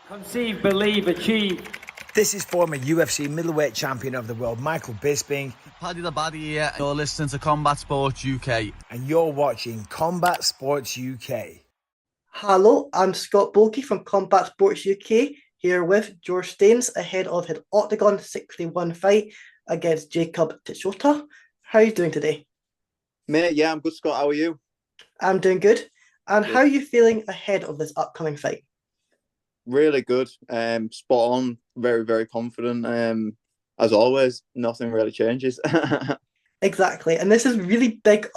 Conceive, believe, achieve. This is former UFC middleweight champion of the world, Michael Bisping. Paddy the Baddy here. You're listening to Combat Sports UK. And you're watching Combat Sports UK. Hello, I'm Scott Bogie from Combat Sports UK, here with George Staines ahead of his Octagon 61 fight against Jakob Tichota. How are you doing today? Mate, yeah, I'm good, Scott. How are you? I'm doing good. And how are you feeling ahead of this upcoming fight? Really good. Spot on. Very, very confident. As always, nothing really changes. Exactly. And this is really big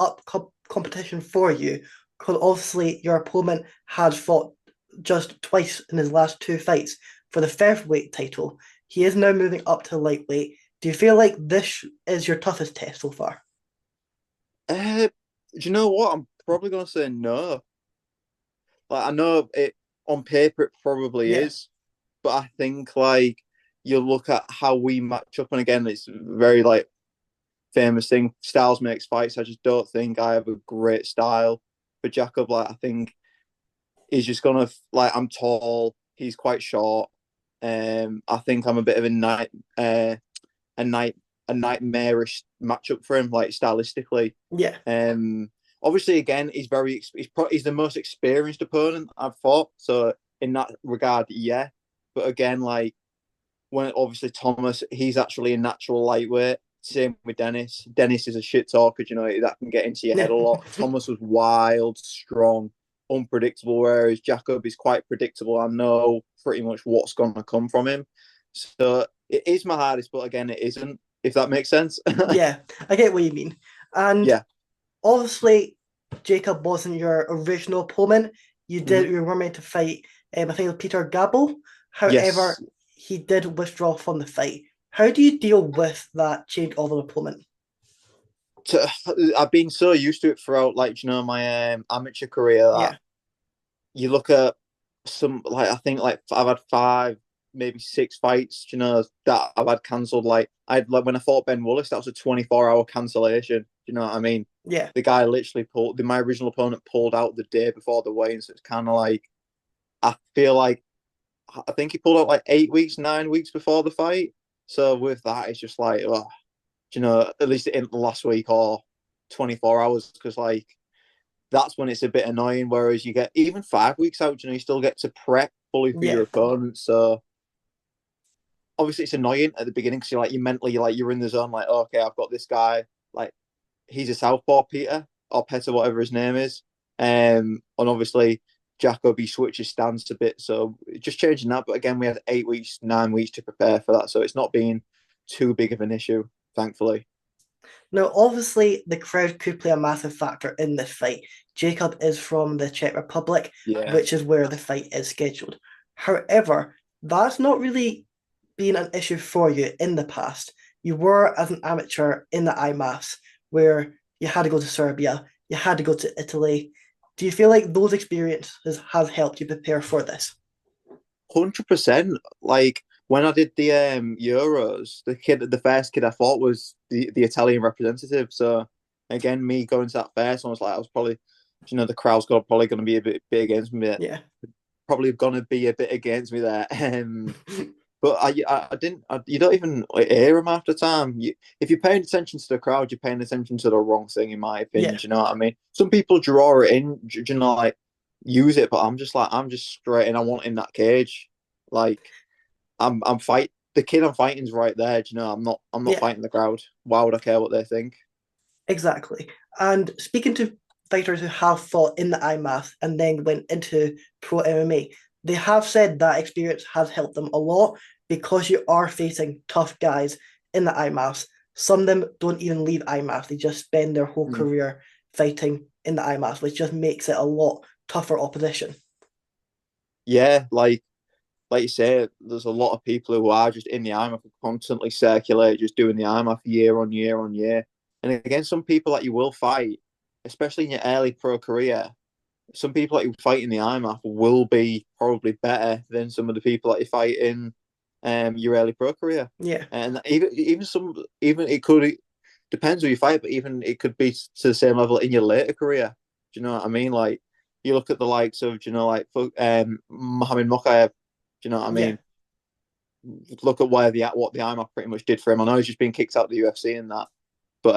competition for you, because obviously your opponent has fought just twice in his last two fights for the featherweight title. He is now moving up to lightweight. Do you feel like this is your toughest test so far? Do you know what? I'm probably going to say no. Like, I know it on paper it probably is, but I think like you look at how we match up, and again, it's very like famous thing. Styles makes fights. I just don't think I have a great style for Jakob. Like, I think he's just gonna like, I'm tall. He's quite short. I think I'm a bit of a nightmarish matchup for him, like stylistically. Yeah. Obviously, again, he's the most experienced opponent I've fought. So in that regard, yeah. But again, like when obviously Thomas, he's actually a natural lightweight. Same with Dennis. Dennis is a shit talker, you know, that can get into your head a lot. Thomas was wild, strong, unpredictable, whereas Jakob is quite predictable. I know pretty much what's going to come from him. So it is my hardest, but again, it isn't, if that makes sense. Yeah, I get what you mean. And yeah. Obviously, Jakob wasn't your original opponent. You were meant to fight, I think it was Peter Gabel. However, he did withdraw from the fight. How do you deal with that change of an opponent? I've been so used to it throughout, like, you know, my amateur career. That you look at some, like, I think like I've had 5, maybe 6 fights, you know, that I've had cancelled. Like when I fought Ben Willis, that was a 24-hour cancellation. You know what I mean? Yeah. The guy literally my original opponent pulled out the day before the weigh-in, so it's kind of like, I think he pulled out like 8 weeks, 9 weeks before the fight. So with that, it's just like, oh, you know, at least in the last week or 24 hours, because like that's when it's a bit annoying. Whereas you get even 5 weeks out, you know, you still get to prep fully for your opponent. So obviously it's annoying at the beginning because you're in the zone, like, okay, I've got this guy, like he's a southpaw, Peter or Petter, whatever his name is, and obviously Jakob, he switches stance a bit, so just changing that. But again, we had 8 weeks, 9 weeks to prepare for that, so it's not been too big of an issue, thankfully. Now, obviously, the crowd could play a massive factor in this fight. Jakob is from the Czech Republic, which is where the fight is scheduled. However, that's not really been an issue for you in the past. You were, as an amateur, in the IMMAs, where you had to go to Serbia, you had to go to Italy. Do you feel like those experiences have helped you prepare for this? 100%. Like when I did the Euros, the first kid I fought was the Italian representative. So again, me going to that first one was like, I was probably, you know, the crowd's probably going to be a bit against me. Yeah. Probably going to be a bit against me there. But I didn't. You don't even hear them after time. If you're paying attention to the crowd, you're paying attention to the wrong thing, in my opinion. Do you know what I mean? Some people draw it in, you know, like use it, but I'm just straight in. I want in that cage. Like I'm fight. The kid I'm fighting is right there. Do you know? I'm not fighting the crowd. Why would I care what they think? Exactly. And speaking to fighters who have fought in the IMMAs and then went into pro MMA, they have said that experience has helped them a lot because you are facing tough guys in the IMMAs. Some of them don't even leave IMMAs. They just spend their whole career fighting in the IMMAs, which just makes it a lot tougher opposition. Yeah, like you say, there's a lot of people who are just in the IMMA, constantly circulate, just doing the IMMA year on year on year. And again, some people that you will fight, especially in your early pro career, some people that you fight in the IMMA will be probably better than some of the people that you fight in your early pro career. Yeah. And even it could, depends who you fight, but even it could be to the same level in your later career. Do you know what I mean? Like you look at the likes of, you know, like Mohamed Mokaev, Do you know what I Yeah. mean? Look at what the IMMA pretty much did for him. I know he's just been kicked out of the UFC and that, but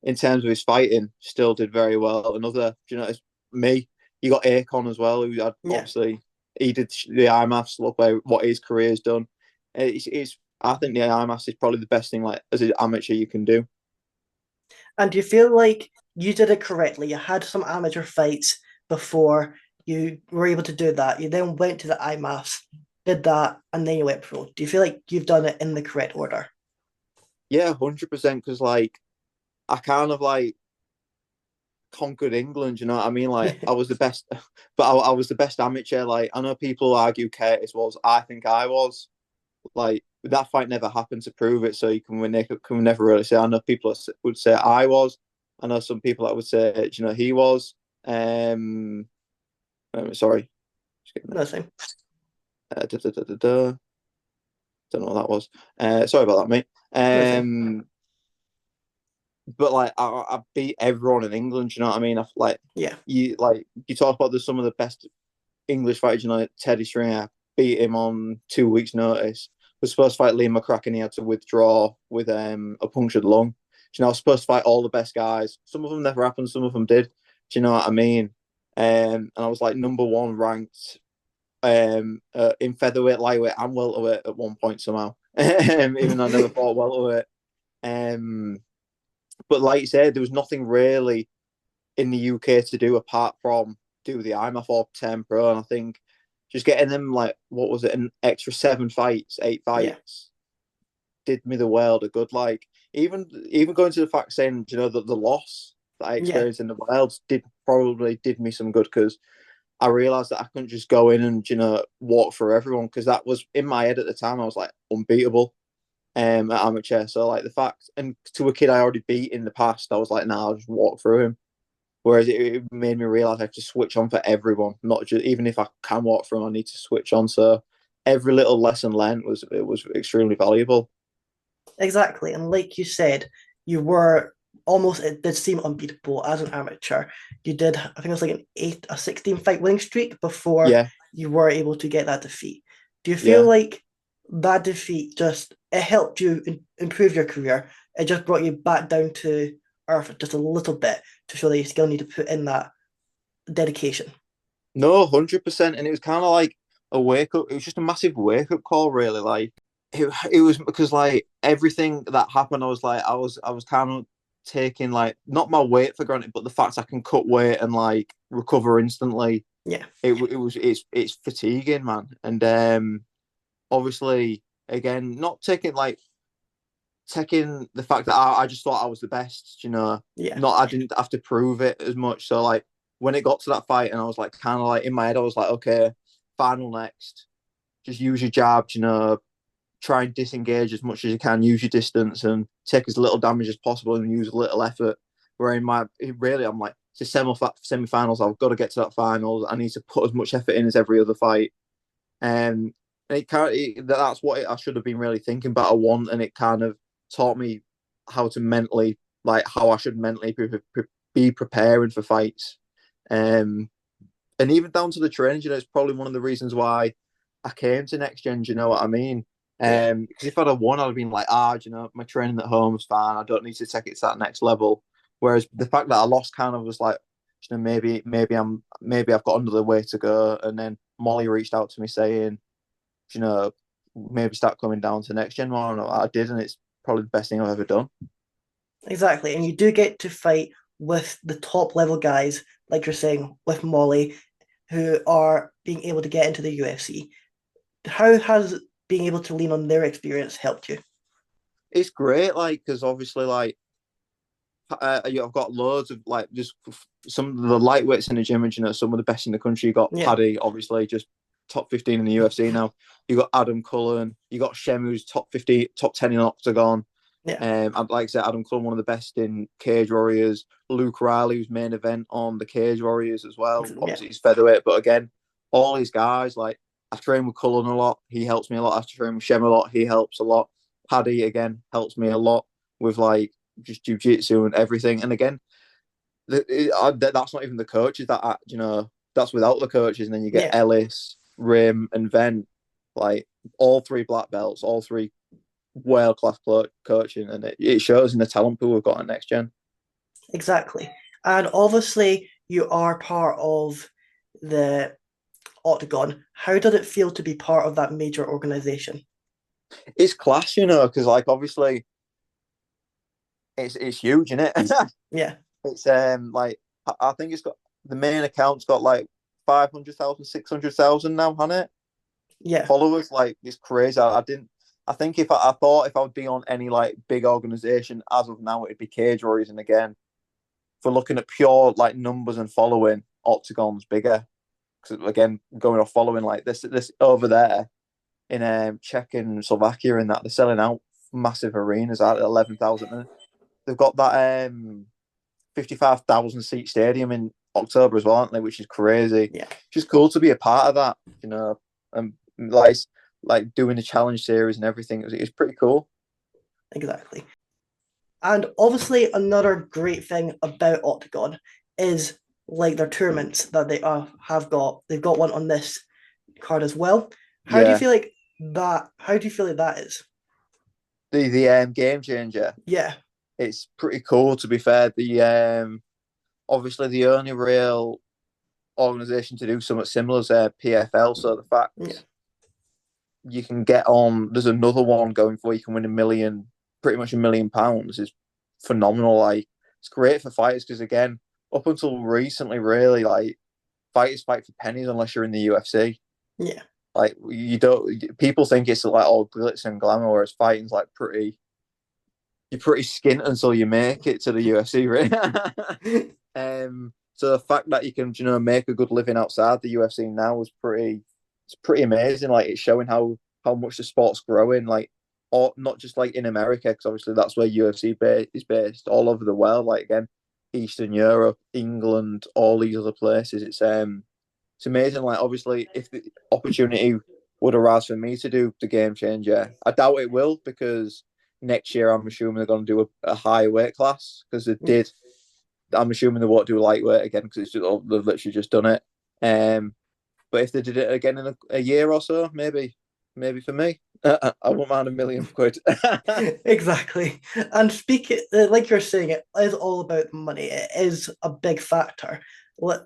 in terms of his fighting, still did very well. Another, you know, it's me. You got Akon as well, who had, obviously he did the IMAFs. Look where what his career's done. It's I think the IMAFs is probably the best thing like as an amateur you can do. And do you feel like you did it correctly? You had some amateur fights before you were able to do that. You then went to the IMAFs, did that, and then you went pro. Do you feel like you've done it in the correct order? Yeah, 100%. Because like I kind of like conquered England. You know what I mean? Like I was the best, but I was the best amateur. Like I know people argue Curtis was. I think I was. Like that fight never happened to prove it, so you can never really say. I know people would say I was. I know some people that would say, you know, he was. Sorry, Nothing. Don't know what that was. Sorry about that, mate. Nothing. But like I beat everyone in England. You know what I mean? You talk about some of the best English fighters. You know, Teddy Stringer beat him on 2 weeks' notice. Was supposed to fight Liam McCracken. He had to withdraw with a punctured lung. You know, I was supposed to fight all the best guys. Some of them never happened. Some of them did. Do you know what I mean? And I was like number one ranked in featherweight, lightweight, and welterweight at one point somehow. Even though I never fought welterweight. But like you said, there was nothing really in the UK to do apart from do the IMMA 10 Pro, and I think just getting them like what was it, an extra 8 fights, did me the world of good. Like even going to the fact saying, you know, that the loss that I experienced in the wilds did me some good because I realized that I couldn't just go in and, you know, walk for everyone because that was in my head at the time. I was like unbeatable at amateur. So like the fact, and to a kid I already beat in the past, I was like, nah, I'll just walk through him. Whereas it made me realize I have to switch on for everyone, not just even if I can walk through, I need to switch on. So every little lesson learned was extremely valuable. Exactly. And like you said, you were almost, it did seem unbeatable as an amateur. You did, I think it was like a 16 fight winning streak before you were able to get that defeat. Do you feel like that defeat it helped you improve your career? It just brought you back down to earth just a little bit to show that you still need to put in that dedication? No, 100%. And it was kind of like a wake up. It was just a massive wake up call, really. Like it was because like everything that happened, I was kind of taking like not my weight for granted, but the fact I can cut weight and like recover instantly. Yeah, it's fatiguing, man. And obviously, again, not taking the fact that I just thought I was the best, you know. Not I didn't have to prove it as much. So like when it got to that fight and I was like kind of like in my head, I was like, okay, final next. Just use your jabs, you know, try and disengage as much as you can, use your distance and take as little damage as possible and use a little effort. Where I'm like, it's a semi-finals, I've got to get to that finals. I need to put as much effort in as every other fight. And that's what I should have been really thinking about. I want, and it kind of taught me how to mentally, like how I should mentally be preparing for fights. And even down to the training, you know, it's probably one of the reasons why I came to Next Gen. Do you know what I mean? Because if I'd have won, I'd have been like, you know, my training at home is fine. I don't need to take it to that next level. Whereas the fact that I lost kind of was like, you know, maybe I've got another way to go. And then Molly reached out to me saying, you know, maybe start coming down to Next Gen more. And I did, and it's probably the best thing I've ever done. Exactly. And you do get to fight with the top level guys, like you're saying, with Molly, who are being able to get into the UFC. How has being able to lean on their experience helped you? It's great, like, because obviously, like, I've got loads of, like, just some of the lightweights in the gym, and, you know, some of the best in the country. You got Paddy, obviously, just top 15 in the UFC now. You got Adam Cullen. You got Shem, who's top 50, top 10 in Octagon. I'd like to say Adam Cullen, one of the best in Cage Warriors. Luke Riley, who's main event on the Cage Warriors as well. Obviously, he's featherweight, but again, all these guys, like, I train with Cullen a lot. He helps me a lot. I train with Shem a lot. He helps a lot. Paddy, again, helps me a lot with, like, just jiu-jitsu and everything. And again, that's not even the coaches you know, that's without the coaches. And then you get Ellis, Rim, and Ven, like all three black belts, all three world class coaching, and it shows in the talent pool we've got at Next Gen. Exactly. And obviously, you are part of the Octagon. How did it feel to be part of that major organization? It's class, you know, because like obviously it's huge, isn't it? Yeah. It's like I think it's got the main account's got like 500,000, 600,000 now, hasn't it? Yeah. Followers. Like it's crazy. I didn't. I think I thought if I would be on any like big organization as of now, it'd be Cage Warriors, and again, for looking at pure like numbers and following, Octagon's bigger. Because again, going off following like this over there in Czech and Slovakia and that they're selling out massive arenas at 11,000. They've got that 55,000 seat stadium in October as well, aren't they? Which is crazy. Yeah. Just cool to be a part of that, you know. And like doing the challenge series and everything. It's pretty cool. Exactly. And obviously, another great thing about Octagon is like their tournaments that they have got. They've got one on this card as well. How do you feel like that? How do you feel like that is? The Game Changer. Yeah. It's pretty cool, to be fair. The obviously the only real organization to do something similar is PFL. So the fact you can get on, there's another one going for you can win pretty much £1 million is phenomenal. Like it's great for fighters because again, up until recently, really, like fighters fight for pennies unless you're in the UFC. Yeah. Like you don't. People think it's like all glitz and glamour, whereas fighting's like you're pretty skint until you make it to the UFC, right? So the fact that you can, make a good living outside the UFC now is it's pretty amazing. Like it's showing how much the sport's growing. Like, or not just like in America, because obviously that's where UFC is based, all over the world. Like again, Eastern Europe, England, all these other places. It's amazing. Like obviously, if the opportunity would arise for me to do the Game Changer, I doubt it will because next year I'm assuming they're going to do a higher weight class because they did. I'm assuming they won't do lightweight again because they've literally just done it. But if they did it again in a year or so, maybe for me, I won't mind £1 million. Exactly. And speaking, like you're saying, it is all about money. It is a big factor.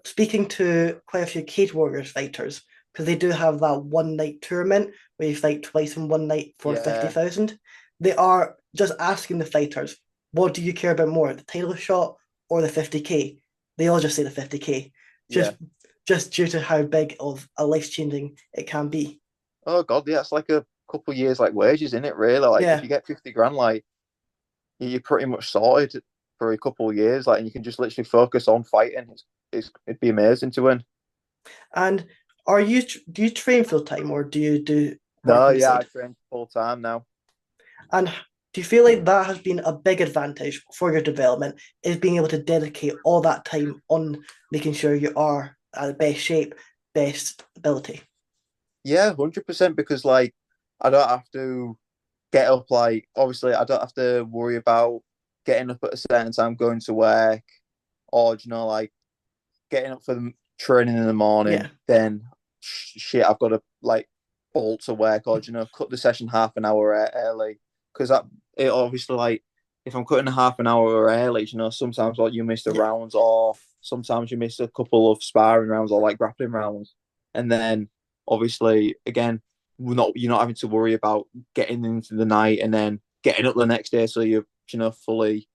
Speaking to quite a few Cage Warriors fighters, because they do have that one night tournament where you fight twice in one night for 50,000. They are just asking the fighters, what do you care about more, the title shot or the 50K? They all just say the 50K, just due to how big of a life changing it can be. Oh God, yeah, it's like a couple of years like wages, isn't it? Really, like if you get 50 grand, like you're pretty much sorted for a couple of years, like, and you can just literally focus on fighting. It'd be amazing to win. And do you train full time or do you do No, I train full time now. And do you feel like that has been a big advantage for your development, is being able to dedicate all that time on making sure you are at the best shape, best ability? Yeah, 100%. Because like I don't have to get up. Like obviously, I don't have to worry about getting up at a certain time, going to work, or like getting up for the training in the morning. Then shit, I've got to like bolt to work or cut the session half an hour early because it obviously like if I'm cutting a half an hour early, sometimes like you miss the rounds or sometimes you miss a couple of sparring rounds or like grappling rounds, and then obviously again you're not having to worry about getting into the night and then getting up the next day so you're fully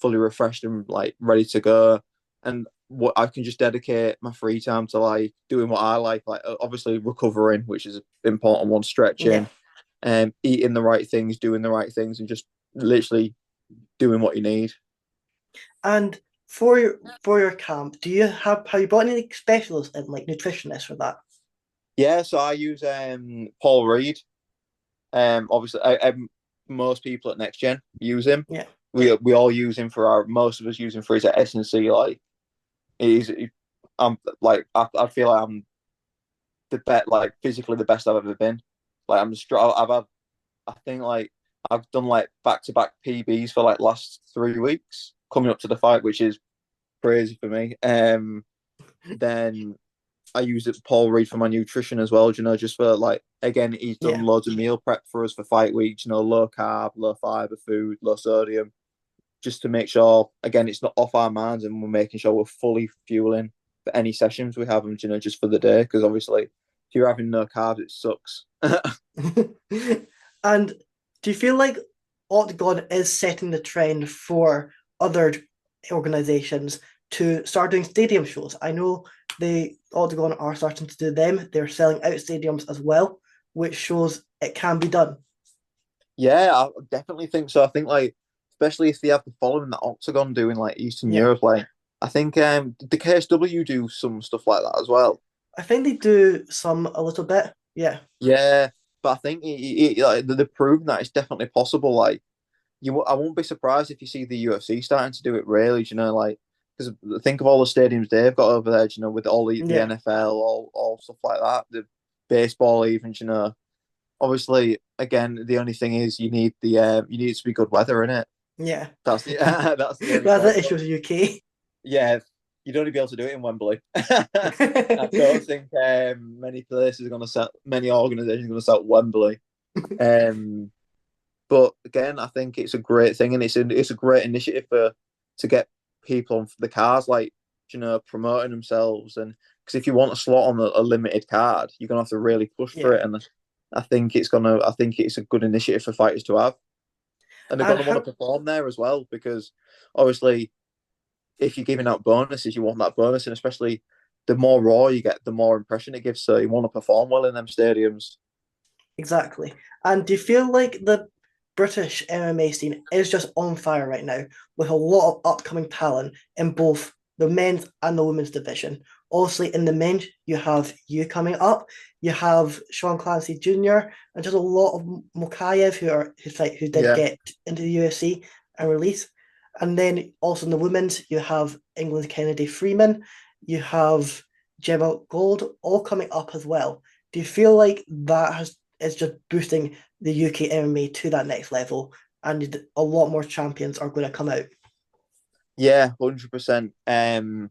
refreshed and like ready to go. And what I can just dedicate my free time to like doing what I like obviously recovering, which is an important one, stretching, eating the right things, doing the right things, and just literally doing what you need. And for your camp, have you brought any specialists and like nutritionists for that? Yeah, so I use Paul Reed. Obviously, most people at Next Gen use him. Yeah, we all use him for most of us use him for his S&C. Like I'm like I feel like I'm the best, like physically the best I've ever been. Like I think like I've done like back-to-back PBs for like last 3 weeks coming up to the fight, which is crazy for me. Then I use it Paul Reed for my nutrition as well. Just for like again, he's done loads of meal prep for us for fight week. Low carb, low fiber food, low sodium, just to make sure again it's not off our minds and we're making sure we're fully fueling for any sessions we have them. Just for the day, because obviously if you're having no carbs, it sucks. And do you feel like Octagon is setting the trend for other organizations to start doing stadium shows? I know the Octagon are starting to do them. They're selling out stadiums as well, which shows it can be done. Yeah, I definitely think so. I think like especially if they have the following that Octagon do in like Eastern Europe, like I think the KSW do some stuff like that as well. I think they do some a little bit. Yeah. Yeah, but I think like, they're proving that it's definitely possible. Like I won't be surprised if you see the UFC starting to do it. Really, like because think of all the stadiums they've got over there. With all the NFL, all stuff like that. The baseball, even. Obviously, again, the only thing is you need it to be good weather in it. Yeah, that's the that's the issue with the UK. Yeah, you'd only be able to do it in Wembley. I don't think many places are going to sell, many organisations are going to sell Wembley. But again, I think it's a great thing, and it's a great initiative to get people on the cars, like promoting themselves. And because if you want a slot on a limited card, you're gonna have to really push for it. And I think it's a good initiative for fighters to have, and they're gonna want to perform there as well, because obviously, if you're giving out bonuses, you want that bonus, and especially the more raw you get, the more impression it gives. So you want to perform well in them stadiums. Exactly. And do you feel like the British MMA scene is just on fire right now, with a lot of upcoming talent in both the men's and the women's division? Obviously, in the men's, you have you coming up, you have Sean Clancy Jr., and just a lot of Mokayev who did get into the UFC and release. And then also in the women's, you have England's Kennedy Freeman, you have Gemma Gold, all coming up as well. Do you feel like that is just boosting the UK MMA to that next level, and a lot more champions are going to come out? Yeah, 100%.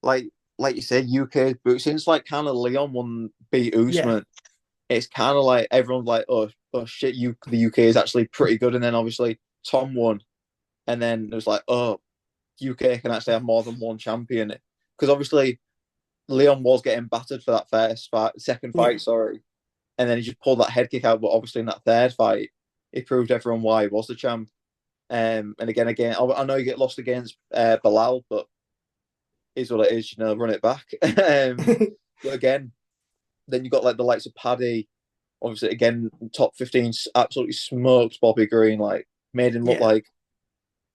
Like you said, UK, but since like kind of Leon beat Usman, it's kind of like everyone's like, oh shit, the UK is actually pretty good. And then obviously Tom won, and then it was like, oh, UK can actually have more than one champion, because obviously Leon was getting battered for that second fight, sorry, and then he just pulled that head kick out. But obviously in that third fight, he proved everyone why he was the champ. And again, I know you get lost against Bilal, but is what it is, run it back. But again, then you got like the likes of Paddy, obviously again top 15, absolutely smoked Bobby Green, like made him look like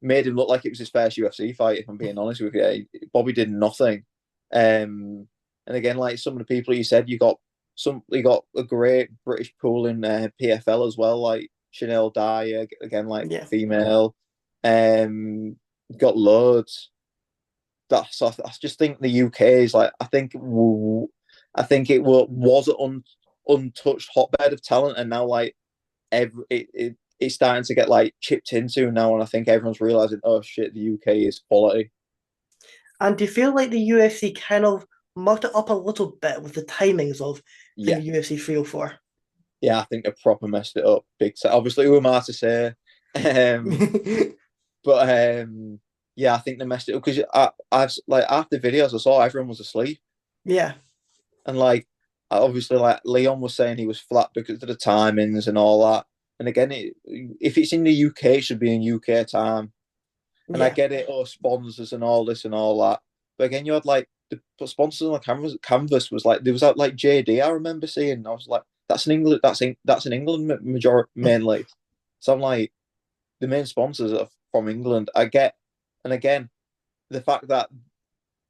it was his first UFC fight. If I'm being honest with you, Bobby did nothing. And again, like some of the people you said, you got a great British pool in PFL as well, like Chanel Dyer, again, like female. Got loads. I just think the UK is like, I think it was an untouched hotbed of talent, and now like it's starting to get like chipped into now, and I think everyone's realizing, oh shit, the UK is quality. And do you feel like the UFC kind of mucked it up a little bit with the timings of the UFC 304? Yeah, I think they proper messed it up big time. Obviously, who am I to say? But yeah, I think they messed it up, because I've like after videos I saw, everyone was asleep. Yeah, and like obviously, like Leon was saying, he was flat because of the timings and all that. And again, if it's in the UK, it should be in UK time. And I get it, sponsors and all this and all that. But again, you had like the sponsors on the canvas was like, there was like JD. I remember seeing. I was like, that's in England. That's in England majority mainly. So I'm like, the main sponsors are from England. I get, and again, the fact that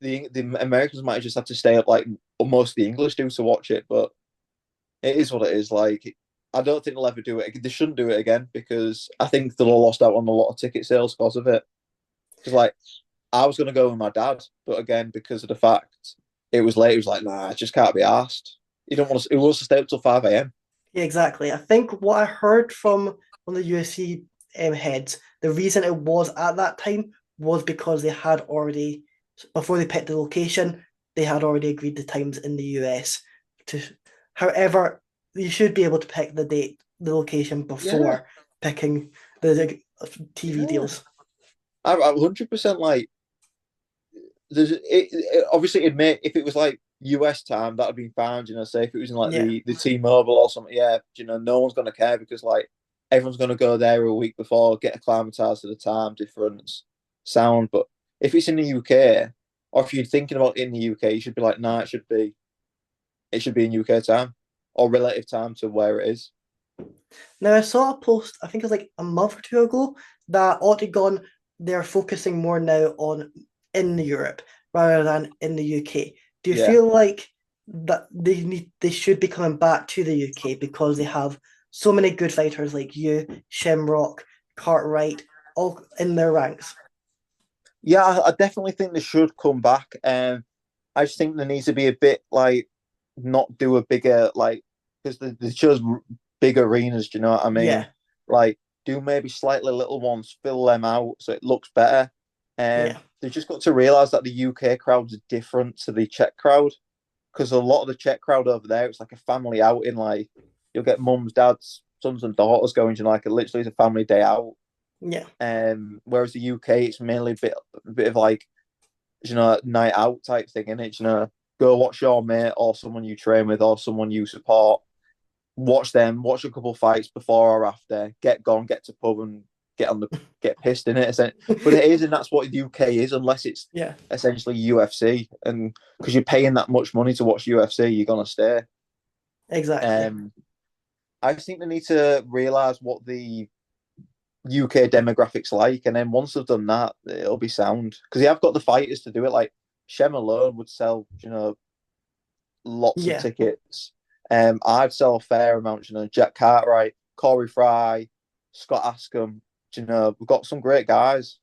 the Americans might just have to stay up like most of the English do to watch it, but it is what it is. Like, I don't think they'll ever do it. They shouldn't do it again, because I think they'll have lost out on a lot of ticket sales because of it. Because like, I was going to go with my dad, but again, because of the fact it was late, he was like, nah, I just can't be asked. He wants to stay up till 5 a.m. Yeah, exactly. I think what I heard from one of the UFC heads, the reason it was at that time was because they had already, before they picked the location, they had already agreed the times in the US. However, you should be able to pick the date, the location before picking the TV deals. I'm 100% like. Obviously it'd make, if it was like US time, that'd be fine. Say if it was in like the T-Mobile or something, no one's gonna care because like everyone's gonna go there a week before, get acclimatized to the time difference, sound. But if it's in the UK, or if you're thinking about in the UK, you should be like, nah, it should be in UK time or relative time to where it is. Now I saw a post, I think it was like a month or two ago, that Octagon, they're focusing more now on in Europe rather than in the UK. Do you feel like that they should be coming back to the UK because they have so many good fighters like you, Shamrock, Cartwright, all in their ranks? Yeah, I definitely think they should come back. I just think there needs to be a bit like not do a bigger like because they chose big arenas. Do you know what I mean? Yeah. Like do maybe slightly little ones, fill them out so it looks better. They've just got to realise that the UK crowd's different to the Czech crowd because a lot of the Czech crowd over there, it's like a family outing. Like you'll get mums, dads, sons, and daughters going to like literally it's a family day out. Yeah. Whereas the UK, it's mainly a bit of like night out type thing, isn't it? Go watch your mate or someone you train with or someone you support. Watch them, watch a couple fights before or after, get gone, get to pub and get pissed in it. But it is, and that's what the UK is, unless it's essentially UFC. And because you're paying that much money to watch UFC, you're gonna stay. Exactly. I just think they need to realise what the UK demographics like, and then once they've done that, it'll be sound. Because they have got the fighters to do it. Like Shem alone would sell, lots of tickets. I'd sell a fair amount. Jack Cartwright, Corey Fry, Scott Askham. We've got some great guys.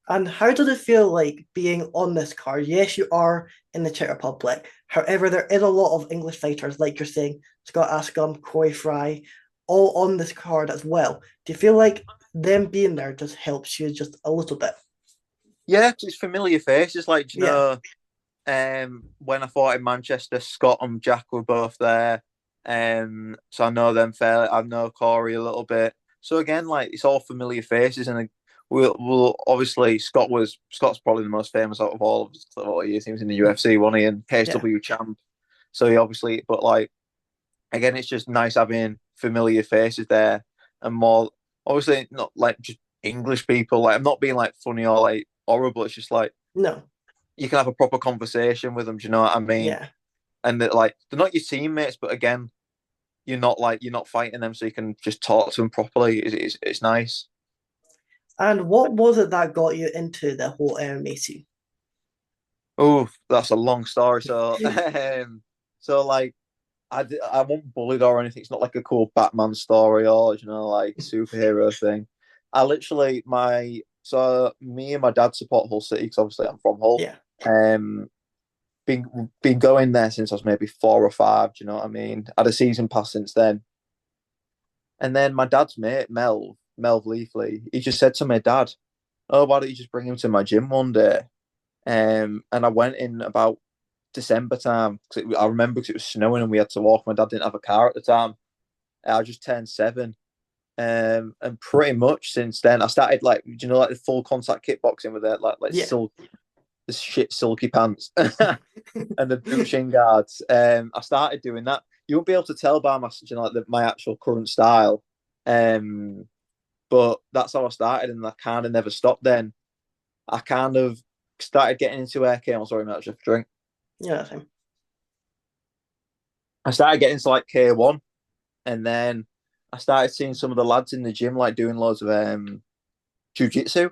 And how does it feel like being on this card? Yes, you are in the Czech Republic. However, there is a lot of English fighters, like you're saying, Scott Askham, Corey Fry, all on this card as well. Do you feel like them being there just helps you just a little bit? Yeah, it's familiar faces. Like, when I fought in Manchester, Scott and Jack were both there. So I know them fairly. I know Corey a little bit. So again, like it's all familiar faces, and we'll obviously Scott's probably the most famous out of all of his. He was in the UFC, wasn't he, and KSW champ. So he obviously, but like again, it's just nice having familiar faces there, and more obviously not like just English people. Like I'm not being like funny or like horrible. It's just like you can have a proper conversation with them. Do you know what I mean? Yeah. And they're not your teammates, but again, you're not fighting them, so you can just talk to them properly. It's nice. And what was it that got you into the whole MMA scene? Oh, that's a long story. So, like, I won't bullied or anything. It's not like a cool Batman story or like superhero thing. I literally me and my dad support Hull City because obviously I'm from Hull. Yeah. Been going there since I was maybe 4 or 5. Do you know what I mean? Had a season pass since then. And then my dad's mate, Melv Leafley, he just said to my dad, "Oh, why don't you just bring him to my gym one day?" And I went in about December time. I remember because it was snowing and we had to walk. My dad didn't have a car at the time. I just turned 7. And pretty much since then, I started like the full contact kickboxing with it, the shit silky pants and the boot shin guards. I started doing that. You won't be able to tell by my actual current style. But that's how I started, and I kind of never stopped. Then I kind of started getting into AK. I'm sorry, mate, I just drink. Yeah, same. I started getting into like K1, and then I started seeing some of the lads in the gym like doing loads of jiu-jitsu.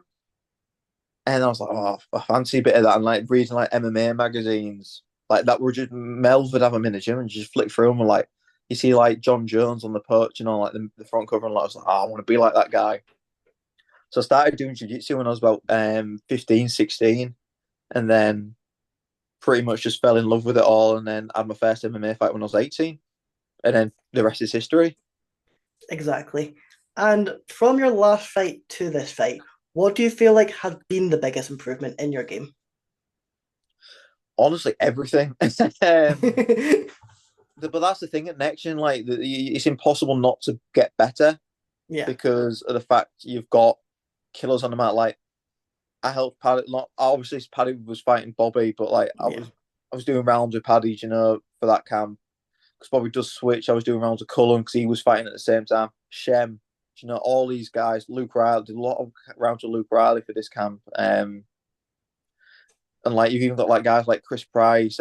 And I was like, oh, I fancy a bit of that. And like reading like MMA magazines, like that were just Mel would have them in the gym and just flick through them. And like you see like John Jones on the perch, like the front cover, and like, I was like, oh, I want to be like that guy. So I started doing jiu-jitsu when I was about 15, 16, and then pretty much just fell in love with it all. And then had my first MMA fight when I was 18, and then the rest is history. Exactly. And from your last fight to this fight, what do you feel like has been the biggest improvement in your game? honestly everything. But that's the thing at Next Gen, like it's impossible not to get better Yeah. because of the fact you've got killers on the mat. Like I helped Paddy. Not obviously Paddy was fighting Bobby, but like I was doing rounds with Paddy, you know, for that camp. Because Bobby does switch. I was doing rounds with Cullen because he was fighting at the same time. Shem, you know, all these guys. Luke Riley did a lot of rounds with Luke Riley for this camp. And like you've even got like guys like Chris Price,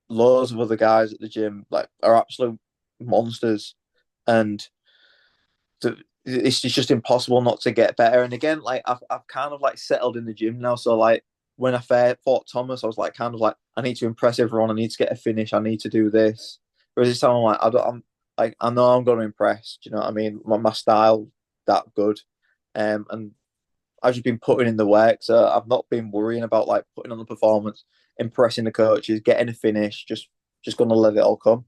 loads of other guys at the gym like are absolute monsters, and it's just impossible not to get better. And again, like I've kind of like settled in the gym now, so like when I fought Thomas, I was like kind of like I need to impress everyone, I need to get a finish, I need to do this. Whereas this time I'm like I know I'm going to impress. Do you know what I mean? My style that good, and I've just been putting in the work, so I've not been worrying about like putting on the performance, impressing the coaches, getting a finish. Just going to let it all come.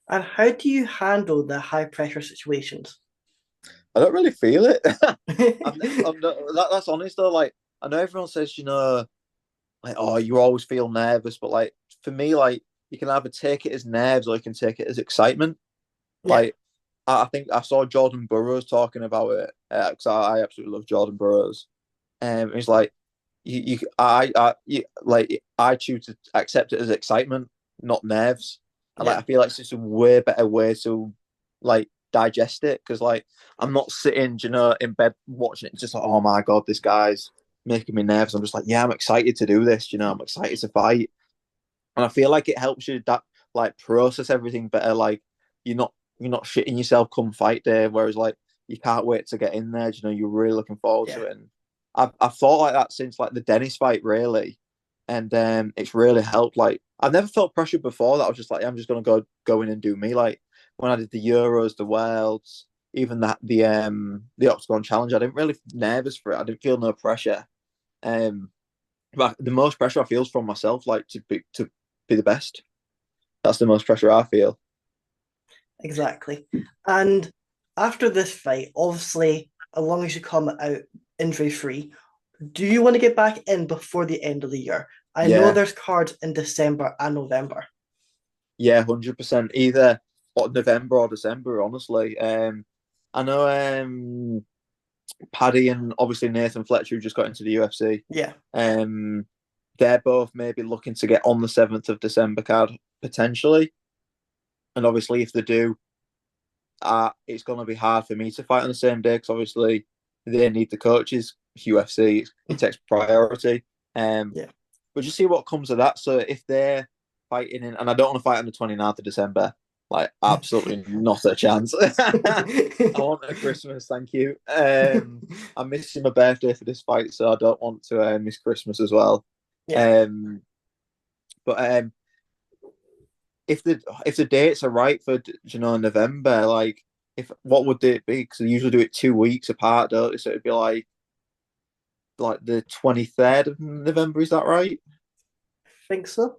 And how do you handle the high pressure situations? I don't really feel it. That's honest though. Like I know everyone says, you know, like oh, you always feel nervous, but like for me, like you can either take it as nerves or you can take it as excitement. Yeah. Like I think I saw Jordan Burroughs talking about it because I absolutely love Jordan Burroughs. He's like, I choose to accept it as excitement, not nerves. And like I feel like it's just a way better way to like digest it because like I'm not sitting, you know, in bed watching it just like oh my god, this guy's making me nervous. I'm just like yeah, I'm excited to do this. You know, I'm excited to fight, and I feel like it helps you that like process everything better. Like you're not shitting yourself come fight day, whereas like you can't wait to get in there. You know, you're really looking forward to it. And I've thought like that since like the Dennis fight really, and it's really helped. Like I've never felt pressure before. That I was just like I'm just gonna go in and do me. Like when I did the Euros, the Worlds, even the Octagon Challenge, I didn't really nervous for it. I didn't feel no pressure. But the most pressure I feel is from myself, like to be the best. That's the most pressure I feel. Exactly. And after this fight, obviously, as long as you come out injury free, do you want to get back in before the end of the year? I know there's cards in December and November. Yeah, 100%. Either November or December, honestly. I know Paddy and obviously Nathan Fletcher, who just got into the UFC. Yeah. They're both maybe looking to get on the 7th of December card, potentially. And obviously, if they do, it's going to be hard for me to fight on the same day because obviously they need the coaches. UFC, it takes priority. But just see what comes of that. So if they're fighting and I don't want to fight on the 29th of December, like absolutely not a chance. I want a Christmas, thank you. I'm missing my birthday for this fight, so I don't want to miss Christmas as well. Yeah. But if the dates are right for November, like what would it be? Because they usually do it 2 weeks apart, don't they? So it'd be like the 23rd of November. Is that right? I think so.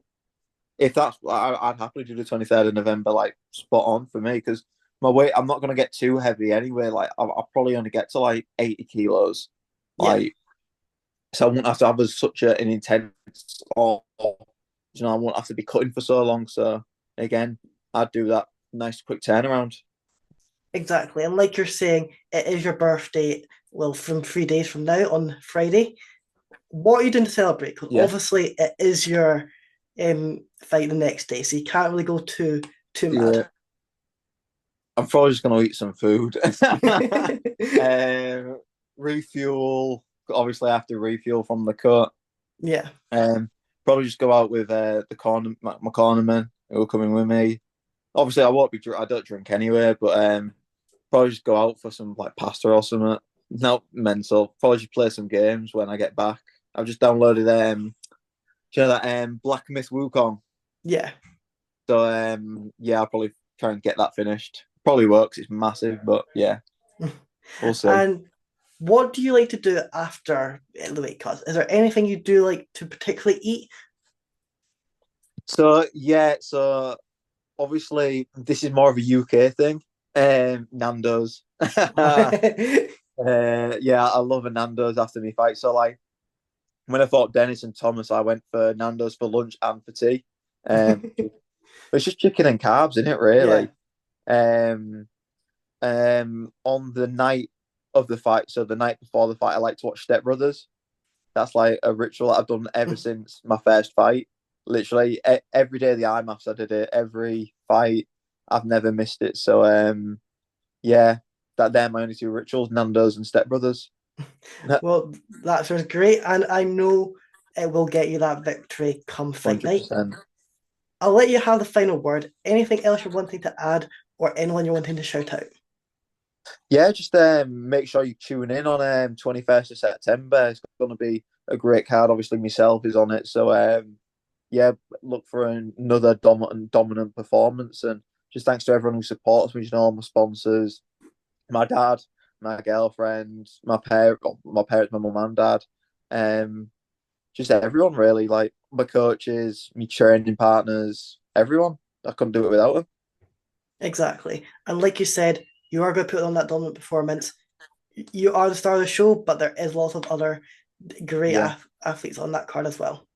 If that's, I'd happily do the 23rd of November, like spot on for me because my weight, I'm not going to get too heavy anyway. Like I'll probably only get to like 80 kilos, like so I won't have to have such an intense or I won't have to be cutting for so long. So again, I'd do that nice quick turnaround. Exactly. And like you're saying, it is your birthday, well, from 3 days from now on Friday. What are you doing to celebrate? Because obviously it is your fight the next day, so you can't really go too mad. I'm probably just going to eat some food. Refuel. Obviously, I have to refuel from the cut. Yeah. Probably just go out with my cornermen who are coming with me. Obviously, I won't be. I don't drink anyway, but probably just go out for some like pasta or something. Not mental. Probably just play some games when I get back. I've just downloaded that Black Myth Wukong. Yeah. So I'll probably try and get that finished. Probably works. It's massive, but yeah, we'll see. And what do you like to do after the weight cuts? Is there anything you do like to particularly eat? So obviously this is more of a UK thing. Nando's. I love a Nando's after my fight. So like when I fought Dennis and Thomas, I went for Nando's for lunch and for tea. It's just chicken and carbs, isn't it? Really. Yeah. On the night of the fight, so the night before the fight, I like to watch Step Brothers. That's like a ritual that I've done ever since my first fight. Literally every day of the IMMAs, I did it. Every fight, I've never missed it. So yeah, they're my only two rituals: Nando's and Step Brothers. Well, that sounds great, and I know it will get you that victory come fight 100%. night. I'll let you have the final word. Anything else you're wanting to add, or anyone you're wanting to shout out? Yeah, just make sure you tune in on 21st of September. It's going to be a great card. Obviously, myself is on it. So, yeah, look for another dominant performance. And just thanks to everyone who supports me, all my sponsors, my dad, my girlfriend, my parents, my mum and dad. Just everyone, really. Like my coaches, my training partners, everyone. I couldn't do it without them. Exactly. And like you said, you are going to put on that dominant performance. You are the star of the show, but there is lots of other great athletes on that card as well.